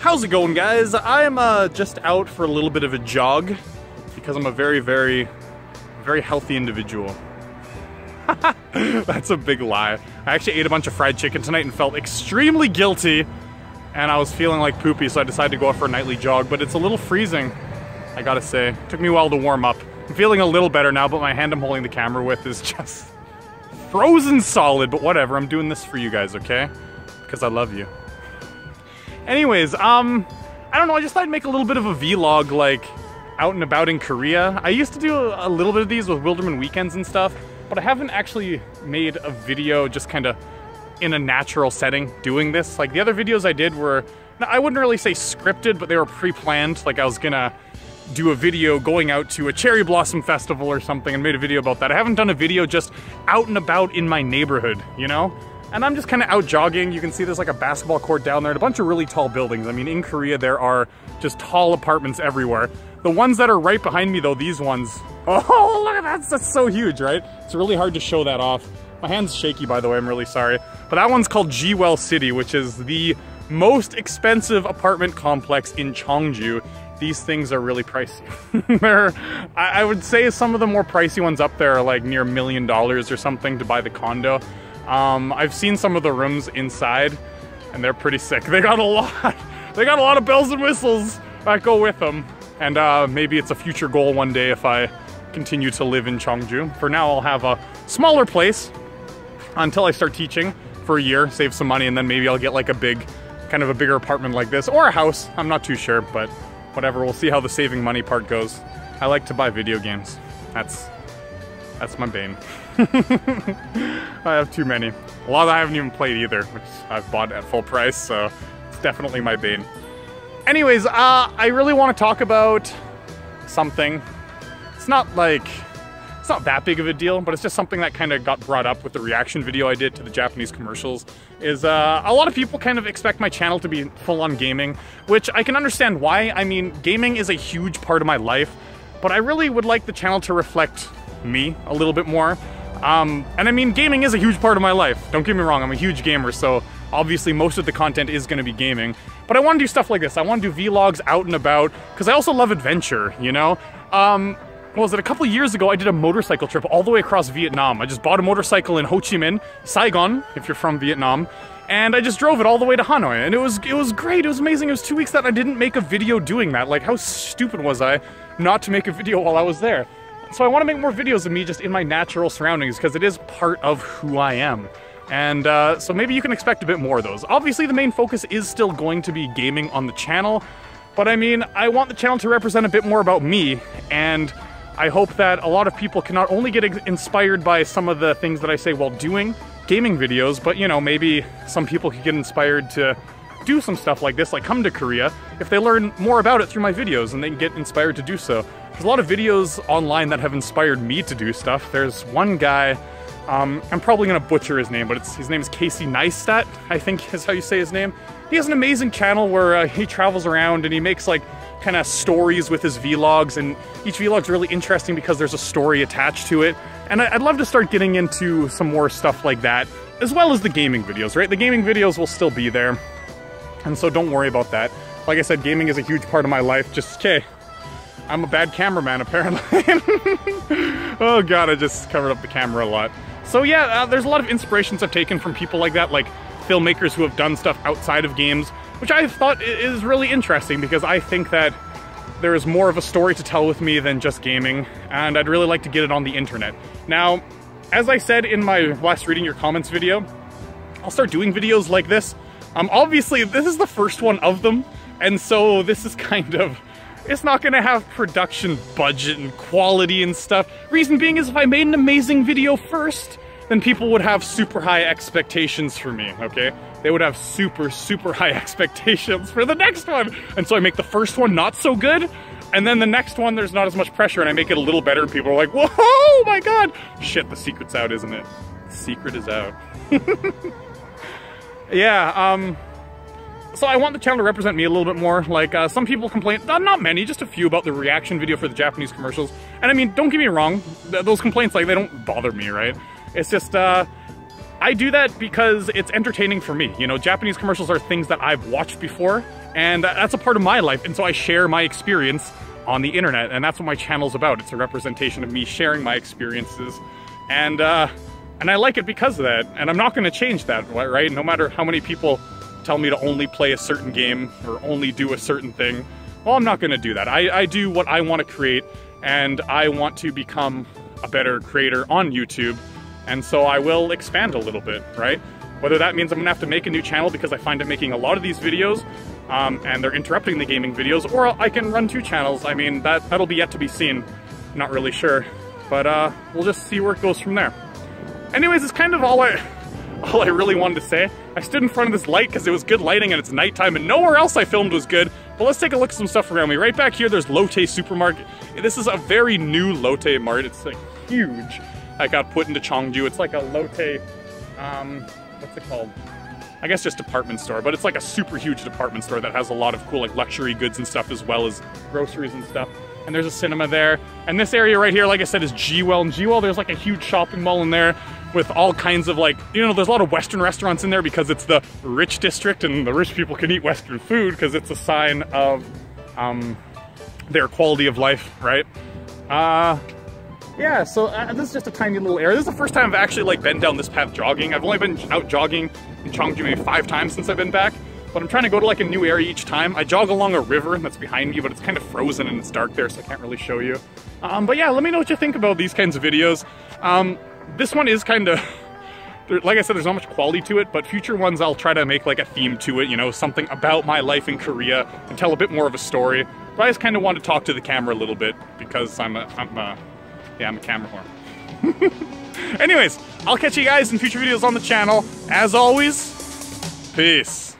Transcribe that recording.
How's it going, guys? I'm just out for a little bit of a jog because I'm a very, very healthy individual. That's a big lie. I actually ate a bunch of fried chicken tonight and felt extremely guilty, and I was feeling like poopy, so I decided to go out for a nightly jog, but it's a little freezing, I gotta say. It took me a while to warm up. I'm feeling a little better now, but my hand I'm holding the camera with is just frozen solid, but whatever, I'm doing this for you guys, okay? Because I love you. Anyways, I don't know, I just thought I'd make a little bit of a vlog, like, out and about in Korea. I used to do a little bit of these with Wilderman Weekends and stuff, but I haven't actually made a video just kind of in a natural setting doing this. Like, the other videos I did were, I wouldn't really say scripted, but they were pre-planned. Like, I was gonna do a video going out to a cherry blossom festival or something and made a video about that. I haven't done a video just out and about in my neighborhood, you know? And I'm just kind of out jogging. You can see there's like a basketball court down there and a bunch of really tall buildings. I mean, in Korea, there are just tall apartments everywhere. The ones that are right behind me, though, these ones, oh, look at that, that's so huge, right? It's really hard to show that off. My hand's shaky, by the way, I'm really sorry. But that one's called Gwell City, which is the most expensive apartment complex in Cheongju. These things are really pricey. I would say some of the more pricey ones up there are like near $1 million or something to buy the condo. I've seen some of the rooms inside, and they're pretty sick. They got a lot of bells and whistles that go with them. And maybe it's a future goal one day if I continue to live in Cheongju. For now, I'll have a smaller place until I start teaching for a year, save some money, and then maybe I'll get like a kind of a bigger apartment like this, or a house. I'm not too sure, but whatever. We'll see how the saving money part goes. I like to buy video games. That's my bane. I have too many. A lot I haven't even played either, which I've bought at full price, so it's definitely my bane. Anyways, I really want to talk about something. It's not that big of a deal, but it's just something that kind of got brought up with the reaction video I did to the Japanese commercials. Is a lot of people kind of expect my channel to be full-on gaming, which I can understand why. I mean, gaming is a huge part of my life, but I really would like the channel to reflect me a little bit more. And I mean, gaming is a huge part of my life. Don't get me wrong, I'm a huge gamer, so obviously most of the content is going to be gaming. But I want to do stuff like this. I want to do vlogs out and about, because I also love adventure, you know? What was it, a couple years ago, I did a motorcycle trip all the way across Vietnam. I just bought a motorcycle in Ho Chi Minh, Saigon, if you're from Vietnam, and I just drove it all the way to Hanoi, and it was great, it was amazing. It was 2 weeks that I didn't make a video doing that. Like, how stupid was I not to make a video while I was there? So I want to make more videos of me just in my natural surroundings, because it is part of who I am. And so maybe you can expect a bit more of those. Obviously, the main focus is still going to be gaming on the channel, but I mean, I want the channel to represent a bit more about me, and I hope that a lot of people can not only get inspired by some of the things that I say while doing gaming videos, but, you know, maybe some people could get inspired to do some stuff like this, like come to Korea, if they learn more about it through my videos and they can get inspired to do so. There's a lot of videos online that have inspired me to do stuff. There's one guy, I'm probably gonna butcher his name, but his name is Casey Neistat, I think is how you say his name. He has an amazing channel where he travels around and he makes like kind of stories with his vlogs, and each vlog's really interesting because there's a story attached to it. And I'd love to start getting into some more stuff like that, as well as the gaming videos, right? The gaming videos will still be there, and so don't worry about that. Like I said, gaming is a huge part of my life. Just, okay, I'm a bad cameraman, apparently. Oh god, I just covered up the camera a lot. So yeah, there's a lot of inspirations I've taken from people like that, like filmmakers who have done stuff outside of games, which I thought is really interesting, because I think that there is more of a story to tell with me than just gaming, and I'd really like to get it on the internet. Now, as I said in my last reading your comments video, I'll start doing videos like this. Obviously, this is the first one of them, and so this is kind of, it's not gonna have production budget and quality and stuff. Reason being is if I made an amazing video first, then people would have super high expectations for me, okay? They would have super, super high expectations for the next one. And so I make the first one not so good, and then the next one there's not as much pressure and I make it a little better and people are like, whoa, oh my god! Shit, the secret's out, isn't it? The secret is out. Yeah, so I want the channel to represent me a little bit more. Like, some people complain, not many, just a few, about the reaction video for the Japanese commercials. And I mean, don't get me wrong, those complaints, like, they don't bother me, right? It's just, I do that because it's entertaining for me. You know, Japanese commercials are things that I've watched before, and that's a part of my life, and so I share my experience on the internet, and that's what my channel's about. It's a representation of me sharing my experiences, and I like it because of that, and I'm not going to change that, right? No matter how many people tell me to only play a certain game or only do a certain thing, well, I'm not going to do that. I do what I want to create, and I want to become a better creator on YouTube, and so I will expand a little bit, right? Whether that means I'm gonna have to make a new channel because I find I'm making a lot of these videos, and they're interrupting the gaming videos, or I can run 2 channels. I mean, that'll be yet to be seen. Not really sure, but we'll just see where it goes from there. Anyways, it's kind of all I really wanted to say. I stood in front of this light because it was good lighting and it's nighttime, and nowhere else I filmed was good. But let's take a look at some stuff around me. Right back here, there's Lotte Supermarket. This is a very new Lotte Mart. It's like huge. I got put into Cheongju. It's like a Lotte, what's it called? I guess just department store, but it's like a super huge department store that has a lot of cool like luxury goods and stuff, as well as groceries and stuff. And there's a cinema there. And this area right here, like I said, is G-Well. And G-Well, there's like a huge shopping mall in there with all kinds of like, you know, there's a lot of Western restaurants in there because it's the rich district and the rich people can eat Western food because it's a sign of their quality of life, right? Yeah, so this is just a tiny little area. This is the first time I've actually like been down this path jogging. I've only been out jogging in Cheongju maybe 5 times since I've been back, but I'm trying to go to like a new area each time. I jog along a river that's behind me, but it's kind of frozen and it's dark there, so I can't really show you. But yeah, let me know what you think about these kinds of videos. This one is kind of, like I said, there's not much quality to it, but future ones I'll try to make like a theme to it, you know, something about my life in Korea and tell a bit more of a story. But I just kind of want to talk to the camera a little bit because I'm a camera whore. Anyways, I'll catch you guys in future videos on the channel. As always, peace.